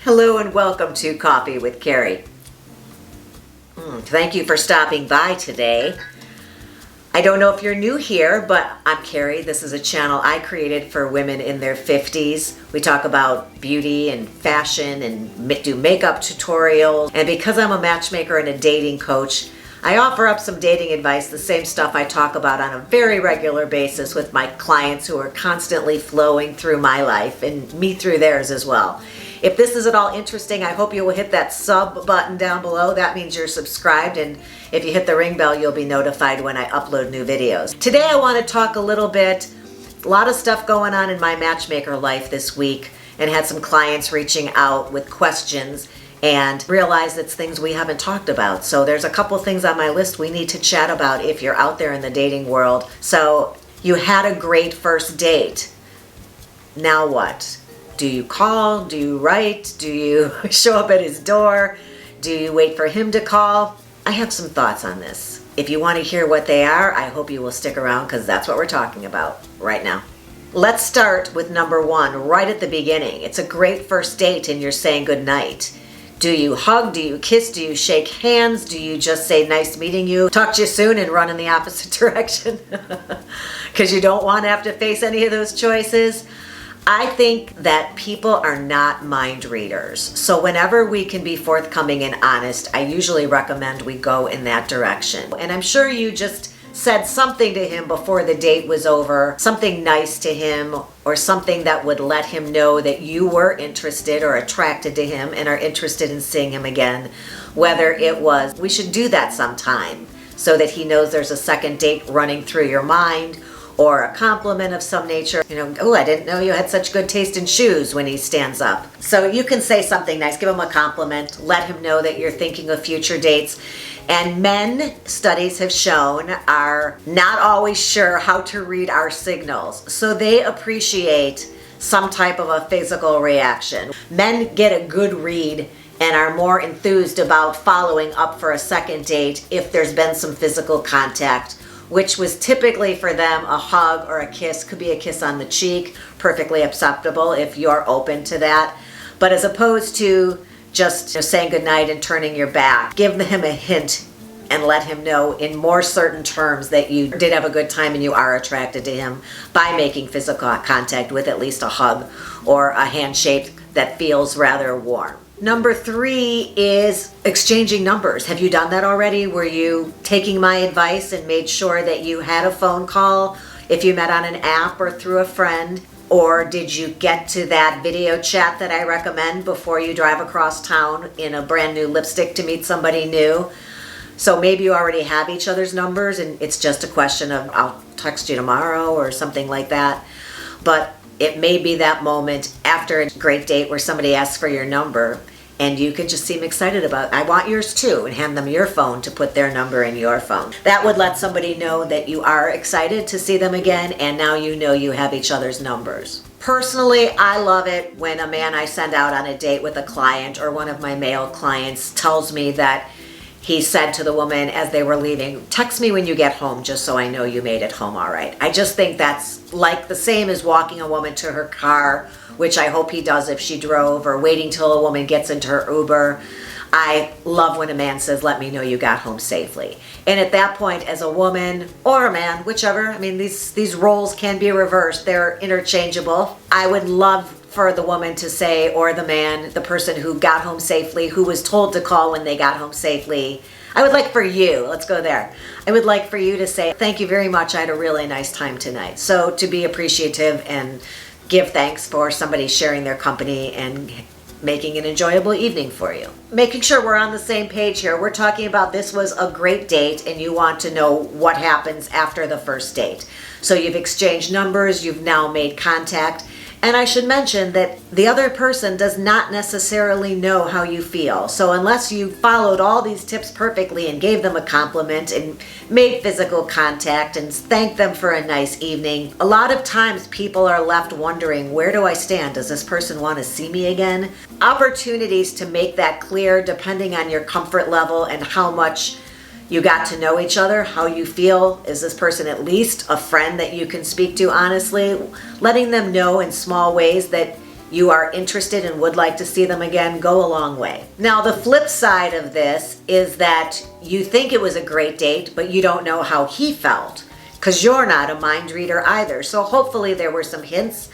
Hello and welcome to Coffee with Carey. Thank you for stopping by today. I don't know if you're new here, but I'm Carey. This is a channel I created for women in their 50s. We talk about beauty and fashion and do makeup tutorials. And because I'm a matchmaker and a dating coach, I offer up some dating advice, the same stuff I talk about on a very regular basis with my clients who are constantly flowing through my life and me through theirs as well. If this is at all interesting, I hope you will hit that sub button down below. That means you're subscribed, and if you hit the ring bell, you'll be notified when I upload new videos. Today I want to talk a little bit, a lot of stuff going on in my matchmaker life this week, and had some clients reaching out with questions and realized it's things we haven't talked about. So there's a couple things on my list we need to chat about if you're out there in the dating world. So you had a great first date. Now what? Do you call? Do you write? Do you show up at his door? Do you wait for him to call? I have some thoughts on this. If you want to hear what they are, I hope you will stick around because that's what we're talking about right now. Let's start with number one, right at the beginning. It's a great first date and you're saying goodnight. Do you hug? Do you kiss? Do you shake hands? Do you just say, nice meeting you, talk to you soon, and run in the opposite direction? Because you don't want to have to face any of those choices. I think that people are not mind readers. So whenever we can be forthcoming and honest, I usually recommend we go in that direction. And I'm sure you just said something to him before the date was over, something nice to him, or something that would let him know that you were interested or attracted to him and are interested in seeing him again. Whether it was, we should do that sometime, so that he knows there's a second date running through your mind, or a compliment of some nature. You know, oh, I didn't know you had such good taste in shoes, when he stands up. So you can say something nice, give him a compliment, let him know that you're thinking of future dates. And men, studies have shown, are not always sure how to read our signals. So they appreciate some type of a physical reaction. Men get a good read and are more enthused about following up for a second date if there's been some physical contact, which was typically for them a hug or a kiss. Could be a kiss on the cheek, perfectly acceptable if you're open to that. But as opposed to just saying goodnight and turning your back, give him a hint and let him know in more certain terms that you did have a good time and you are attracted to him by making physical contact with at least a hug or a handshake that feels rather warm. Number three is exchanging numbers. Have you done that already? Were you taking my advice and made sure that you had a phone call if you met on an app or through a friend? Or did you get to that video chat that I recommend before you drive across town in a brand new lipstick to meet somebody new? So maybe you already have each other's numbers and it's just a question of I'll text you tomorrow or something like that. But it may be that moment after a great date where somebody asks for your number and you can just seem excited about, I want yours too, and hand them your phone to put their number in your phone. That would let somebody know that you are excited to see them again, and now you know you have each other's numbers. Personally, I love it when a man I send out on a date with a client or one of my male clients tells me that he said to the woman as they were leaving, text me when you get home just so I know you made it home all right. I just think that's like the same as walking a woman to her car, which I hope he does if she drove, or waiting till a woman gets into her Uber. I love when a man says, let me know you got home safely. And at that point, as a woman or a man, whichever, I mean, these roles can be reversed. They're interchangeable. I would love for the woman to say, or the man, the person who got home safely, who was told to call when they got home safely, I would like for you, let's go there. I would like for you to say, thank you very much, I had a really nice time tonight. So to be appreciative and give thanks for somebody sharing their company and making an enjoyable evening for you. Making sure we're on the same page here. We're talking about this was a great date and you want to know what happens after the first date. So you've exchanged numbers, you've now made contact. And I should mention that the other person does not necessarily know how you feel. So unless you followed all these tips perfectly and gave them a compliment and made physical contact and thanked them for a nice evening, a lot of times people are left wondering, where do I stand? Does this person want to see me again? Opportunities to make that clear depending on your comfort level and how much you got to know each other, how you feel. Is this person at least a friend that you can speak to honestly? Letting them know in small ways that you are interested and would like to see them again, go a long way. Now, the flip side of this is that you think it was a great date, but you don't know how he felt because you're not a mind reader either. So hopefully there were some hints,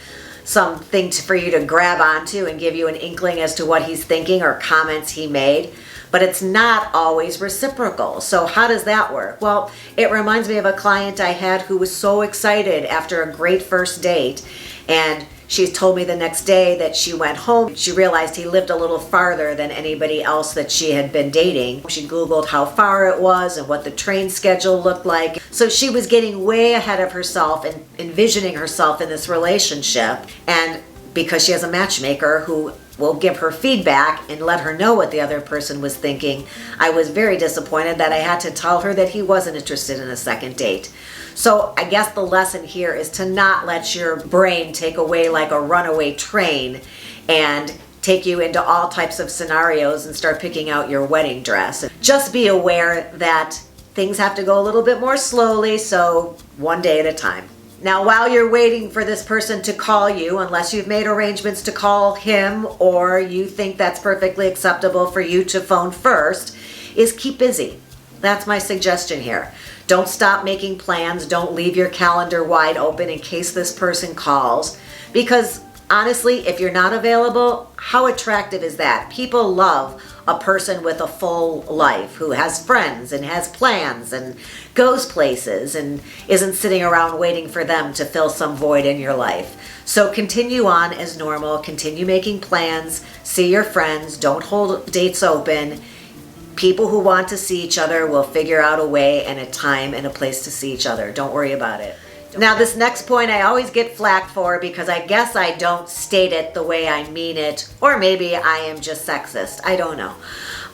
some things for you to grab onto and give you an inkling as to what he's thinking or comments he made. But it's not always reciprocal. So how does that work? Well, it reminds me of a client I had who was so excited after a great first date, and she told me the next day that she went home. She realized he lived a little farther than anybody else that she had been dating. She Googled how far it was and what the train schedule looked like. So she was getting way ahead of herself and envisioning herself in this relationship. And because she has a matchmaker who will give her feedback and let her know what the other person was thinking, I was very disappointed that I had to tell her that he wasn't interested in a second date. So I guess the lesson here is to not let your brain take away like a runaway train and take you into all types of scenarios and start picking out your wedding dress. Just be aware that things have to go a little bit more slowly, so one day at a time. Now, while you're waiting for this person to call you, unless you've made arrangements to call him or you think that's perfectly acceptable for you to phone first, is keep busy. That's my suggestion here. Don't stop making plans. Don't leave your calendar wide open in case this person calls. Because honestly, if you're not available, how attractive is that? People love a person with a full life who has friends and has plans and goes places and isn't sitting around waiting for them to fill some void in your life. So continue on as normal, continue making plans, see your friends, don't hold dates open. People who want to see each other will figure out a way and a time and a place to see each other. Don't worry about it. Now, this next point I always get flack for because I guess I don't state it the way I mean it, or maybe I am just sexist. I don't know.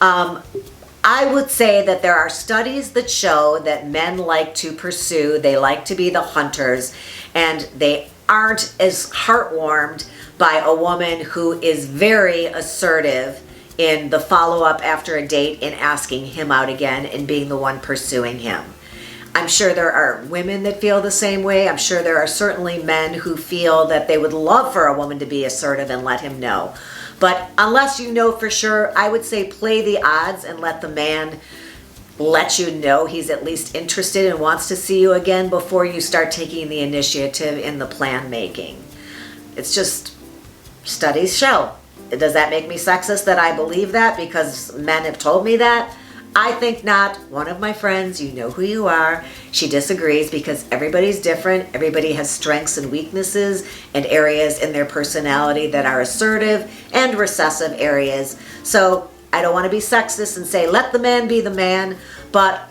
I would say that there are studies that show that men like to pursue, they like to be the hunters, and they aren't as heartwarmed by a woman who is very assertive in the follow-up after a date and asking him out again and being the one pursuing him. I'm sure there are women that feel the same way. I'm sure there are certainly men who feel that they would love for a woman to be assertive and let him know. But unless you know for sure, I would say play the odds and let the man let you know he's at least interested and wants to see you again before you start taking the initiative in the plan making. It's just, studies show. Does that make me sexist that I believe that because men have told me that? I think not. One of my friends, you know who you are, she disagrees because everybody's different. Everybody has strengths and weaknesses and areas in their personality that are assertive and recessive areas. So I don't want to be sexist and say let the man be the man, but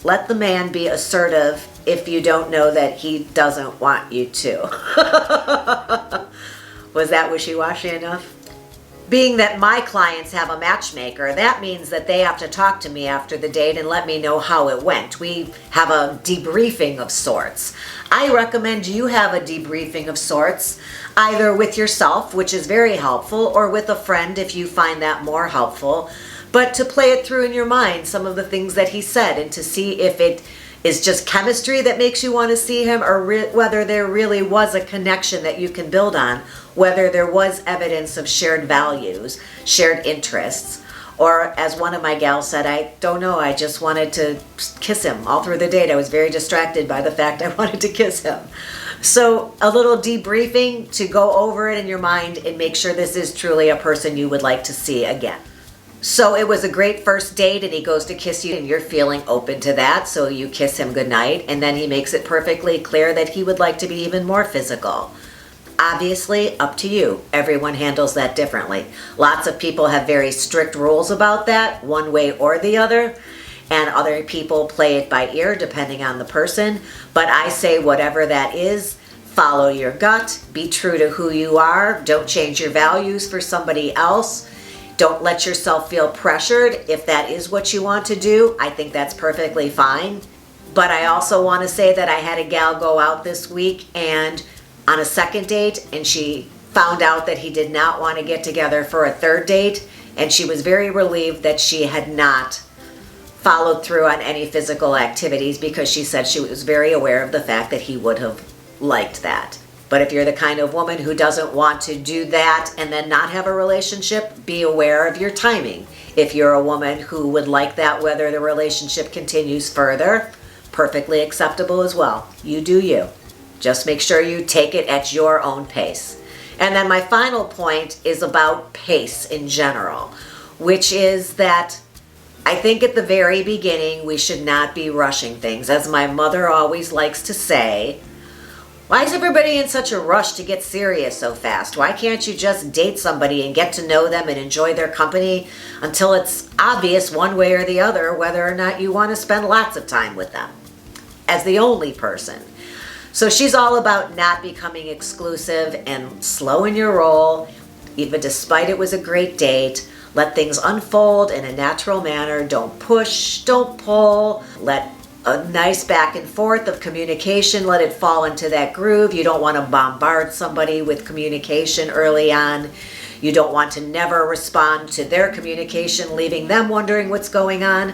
let the man be assertive if you don't know that he doesn't want you to. Was that wishy-washy enough? Being that my clients have a matchmaker, that means that they have to talk to me after the date and let me know how it went. We have a debriefing of sorts. I recommend you have a debriefing of sorts, either with yourself, which is very helpful, or with a friend if you find that more helpful, but to play it through in your mind, some of the things that he said, and to see if it is just chemistry that makes you want to see him, or whether there really was a connection that you can build on, whether there was evidence of shared values, shared interests, or as one of my gals said, I don't know, I just wanted to kiss him all through the date. I was very distracted by the fact I wanted to kiss him. So a little debriefing to go over it in your mind and make sure this is truly a person you would like to see again. So it was a great first date and he goes to kiss you and you're feeling open to that, so you kiss him goodnight, and then he makes it perfectly clear that he would like to be even more physical. Obviously, up to you. Everyone handles that differently. Lots of people have very strict rules about that, one way or the other, and other people play it by ear depending on the person. But I say whatever that is, follow your gut, be true to who you are, don't change your values for somebody else. Don't let yourself feel pressured. If that is what you want to do, I think that's perfectly fine. But I also want to say that I had a gal go out this week and on a second date, and she found out that he did not want to get together for a third date, and she was very relieved that she had not followed through on any physical activities because she said she was very aware of the fact that he would have liked that. But if you're the kind of woman who doesn't want to do that and then not have a relationship, be aware of your timing. If you're a woman who would like that, whether the relationship continues further, perfectly acceptable as well. You do you. Just make sure you take it at your own pace. And then my final point is about pace in general, which is that I think at the very beginning we should not be rushing things. As my mother always likes to say, why is everybody in such a rush to get serious so fast? Why can't you just date somebody and get to know them and enjoy their company until it's obvious one way or the other whether or not you want to spend lots of time with them as the only person? So she's all about not becoming exclusive and slowing your roll, even despite it was a great date. Let things unfold in a natural manner. Don't push, don't pull. Let a nice back and forth of communication, let it fall into that groove. You don't want to bombard somebody with communication early on. You don't want to never respond to their communication, leaving them wondering what's going on.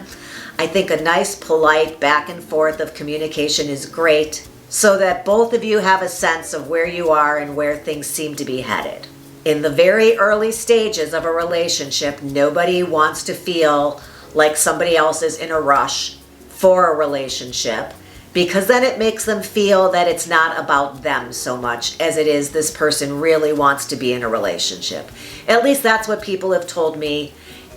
I think a nice, polite back and forth of communication is great so that both of you have a sense of where you are and where things seem to be headed. In the very early stages of a relationship, nobody wants to feel like somebody else is in a rush for a relationship, because then it makes them feel that it's not about them so much as it is this person really wants to be in a relationship. At least that's what people have told me,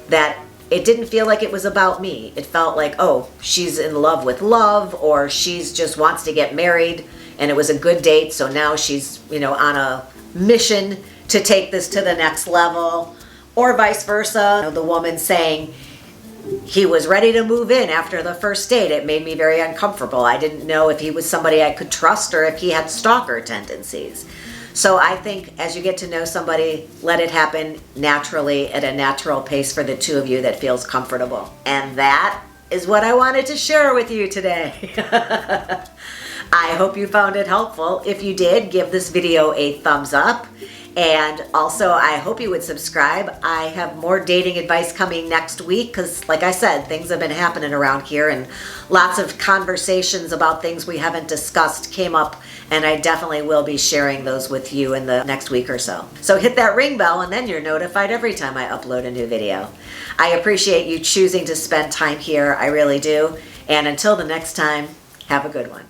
that it didn't feel like it was about me. It felt like, oh, she's in love with love, or she's just wants to get married and it was a good date, so now she's, on a mission to take this to the next level, or vice versa. The woman saying, he was ready to move in after the first date. It made me very uncomfortable. I didn't know if he was somebody I could trust or if he had stalker tendencies. So I think as you get to know somebody, let it happen naturally at a natural pace for the two of you that feels comfortable. And that is what I wanted to share with you today. I hope you found it helpful. If you did, give this video a thumbs up. And also, I hope you would subscribe. I have more dating advice coming next week because, like I said, things have been happening around here and lots of conversations about things we haven't discussed came up, and I definitely will be sharing those with you in the next week or so. So hit that ring bell and then you're notified every time I upload a new video. I appreciate you choosing to spend time here. I really do. And until the next time, have a good one.